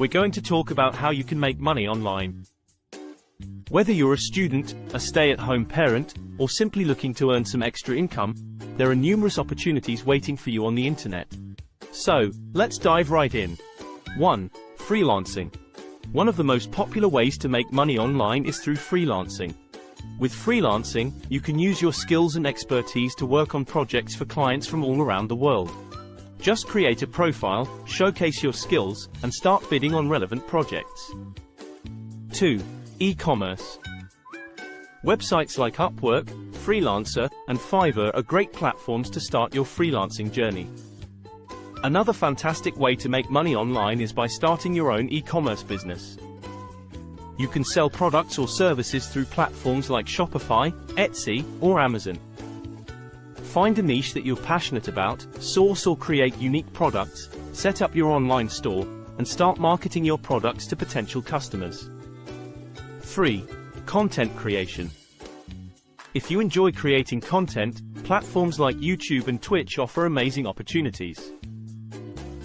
we're going to talk about how you can make money online. Whether you're a student, a stay-at-home parent, or simply looking to earn some extra income, there are numerous opportunities waiting for you on the internet. So, let's dive right in. 1. Freelancing. One of the most popular ways to make money online is through freelancing. With freelancing, you can use your skills and expertise to work on projects for clients from all around the world. Just create a profile, showcase your skills, and start bidding on relevant projects. 2. E-commerce. Websites like Upwork, Freelancer, and Fiverr are great platforms to start your freelancing journey. Another fantastic way to make money online is by starting your own e-commerce business. You can sell products or services through platforms like Shopify, Etsy, or Amazon. Find a niche that you're passionate about, source or create unique products, set up your online store, and start marketing your products to potential customers. 3. Content creation. If you enjoy creating content, platforms like YouTube and Twitch offer amazing opportunities.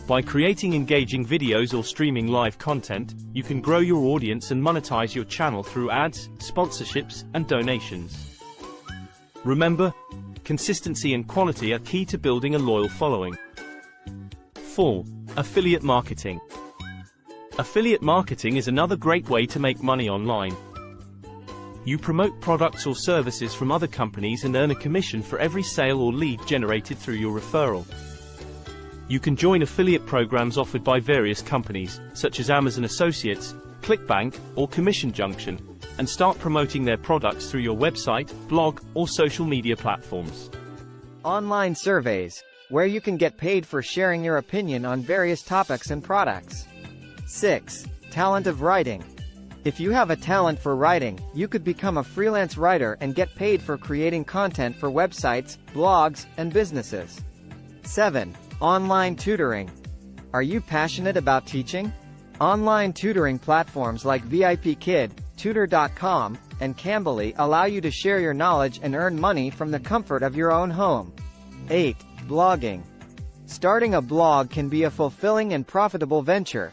By creating engaging videos or streaming live content, you can grow your audience and monetize your channel through ads, sponsorships, and donations. Remember, consistency and quality are key to building a loyal following. 4. Affiliate marketing. Affiliate marketing is another great way to make money online. You promote products or services from other companies and earn a commission for every sale or lead generated through your referral. You can join affiliate programs offered by various companies, such as Amazon Associates, ClickBank, or Commission Junction, and start promoting their products through your website, blog, or social media platforms. Online surveys, where you can get paid for sharing your opinion on various topics and products. 6. Talent of writing. If you have a talent for writing, you could become a freelance writer and get paid for creating content for websites, blogs, and businesses. 7. Online tutoring. Are you passionate about teaching? Online tutoring platforms like VIPKid, Tutor.com, and Cambly allow you to share your knowledge and earn money from the comfort of your own home. 8. Blogging. Starting a blog can be a fulfilling and profitable venture.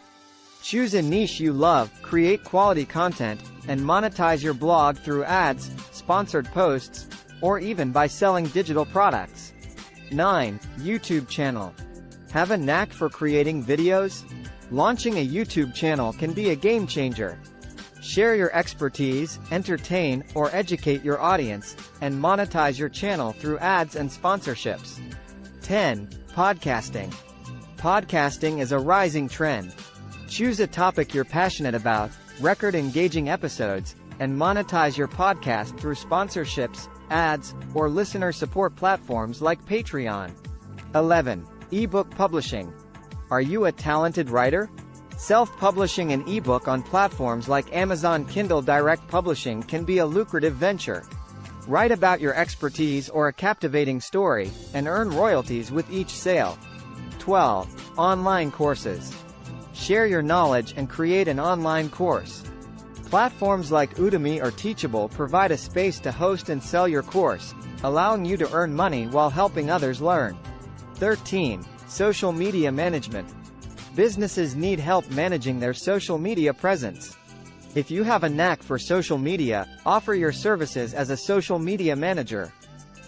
Choose a niche you love, create quality content, and monetize your blog through ads, sponsored posts, or even by selling digital products. 9. YouTube channel. Have a knack for creating videos? Launching a YouTube channel can be a game changer. Share your expertise, entertain, or educate your audience, and monetize your channel through ads and sponsorships. 10. Podcasting. Podcasting is a rising trend. Choose a topic you're passionate about, record engaging episodes, and monetize your podcast through sponsorships, ads, or listener support platforms like Patreon. 11. Ebook publishing. Are you a talented writer? Self-publishing an ebook on platforms like Amazon Kindle Direct Publishing can be a lucrative venture. Write about your expertise or a captivating story, and earn royalties with each sale. 12. Online courses. Share your knowledge and create an online course. Platforms like Udemy or Teachable provide a space to host and sell your course, allowing you to earn money while helping others learn. 13. Social media management. Businesses need help managing their social media presence. If you have a knack for social media, offer your services as a social media manager.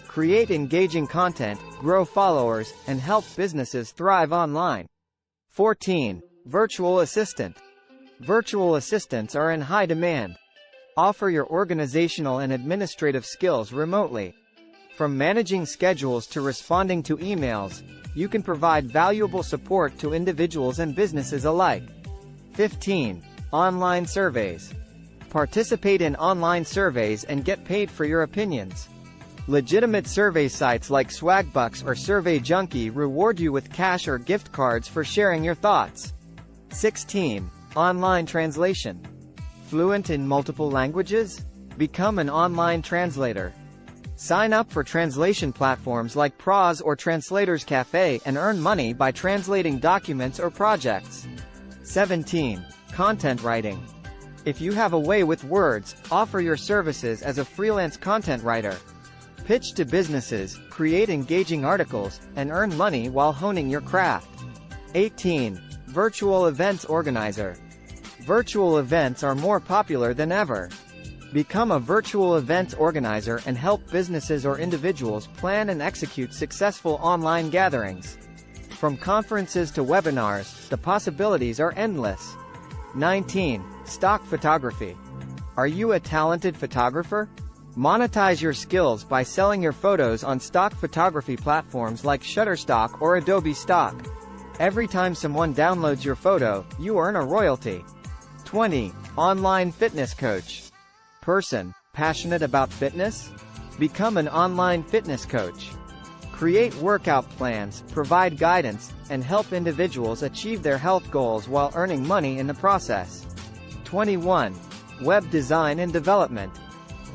Create engaging content, grow followers, and help businesses thrive online. 14. Virtual assistant. Virtual assistants are in high demand. Offer your organizational and administrative skills remotely. From managing schedules to responding to emails, you can provide valuable support to individuals and businesses alike. 15. Online surveys. Participate in online surveys and get paid for your opinions. Legitimate survey sites like Swagbucks or Survey Junkie reward you with cash or gift cards for sharing your thoughts. 16. Online translation. Fluent in multiple languages? Become an online translator. Sign up for translation platforms like Prose or Translators Cafe and earn money by translating documents or projects. 17. Content writing. If you have a way with words, offer your services as a freelance content writer. Pitch to businesses, create engaging articles, and earn money while honing your craft. 18. Virtual events organizer. Virtual events are more popular than ever. Become a virtual events organizer and help businesses or individuals plan and execute successful online gatherings. From conferences to webinars, the possibilities are endless. 19. Stock photography. Are you a talented photographer? Monetize your skills by selling your photos on stock photography platforms like Shutterstock or Adobe Stock. Every time someone downloads your photo, you earn a royalty. 20. Online fitness coach. Person, passionate about fitness? Become an online fitness coach. Create workout plans, provide guidance, and help individuals achieve their health goals while earning money in the process. 21. Web design and development.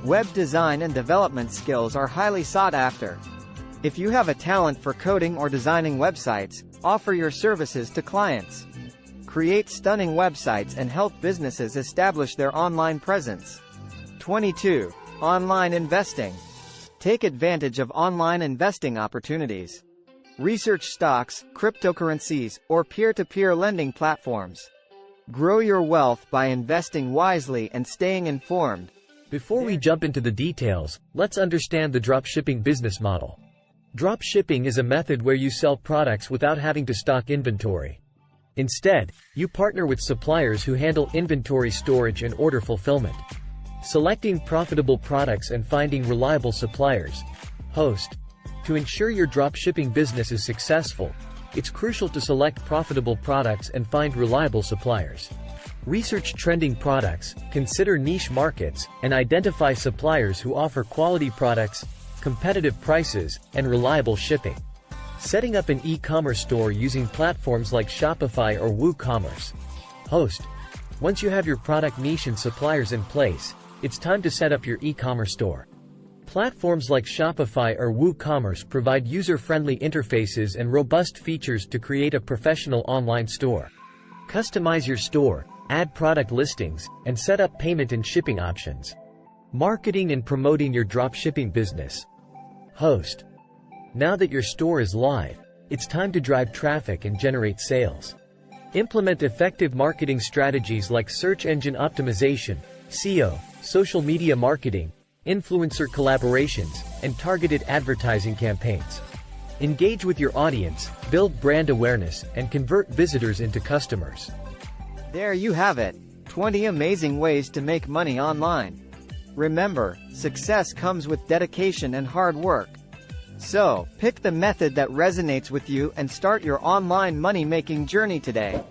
Web design and development skills are highly sought after. If you have a talent for coding or designing websites, offer your services to clients. Create stunning websites and help businesses establish their online presence. 22. Online investing. Take advantage of online investing opportunities. Research stocks, cryptocurrencies, or peer-to-peer lending platforms. Grow your wealth by investing wisely and staying informed. Before we jump into the details, let's understand the dropshipping business model. Dropshipping is a method where you sell products without having to stock inventory. Instead, you partner with suppliers who handle inventory storage and order fulfillment. Selecting profitable products and finding reliable suppliers. Host. To ensure your dropshipping business is successful, it's crucial to select profitable products and find reliable suppliers. Research trending products, consider niche markets, and identify suppliers who offer quality products, competitive prices, and reliable shipping. Setting up an e-commerce store using platforms like Shopify or WooCommerce. Host. Once you have your product niche and suppliers in place, it's time to set up your e-commerce store. Platforms like Shopify or WooCommerce provide user-friendly interfaces and robust features to create a professional online store. Customize your store, add product listings, and set up payment and shipping options. Marketing and promoting your dropshipping business. Host. Now that your store is live, it's time to drive traffic and generate sales. Implement effective marketing strategies like search engine optimization, SEO, social media marketing, influencer collaborations, and targeted advertising campaigns. Engage with your audience, build brand awareness, and convert visitors into customers. There you have it. 20 amazing ways to make money online. Remember, success comes with dedication and hard work. So, pick the method that resonates with you and start your online money-making journey today.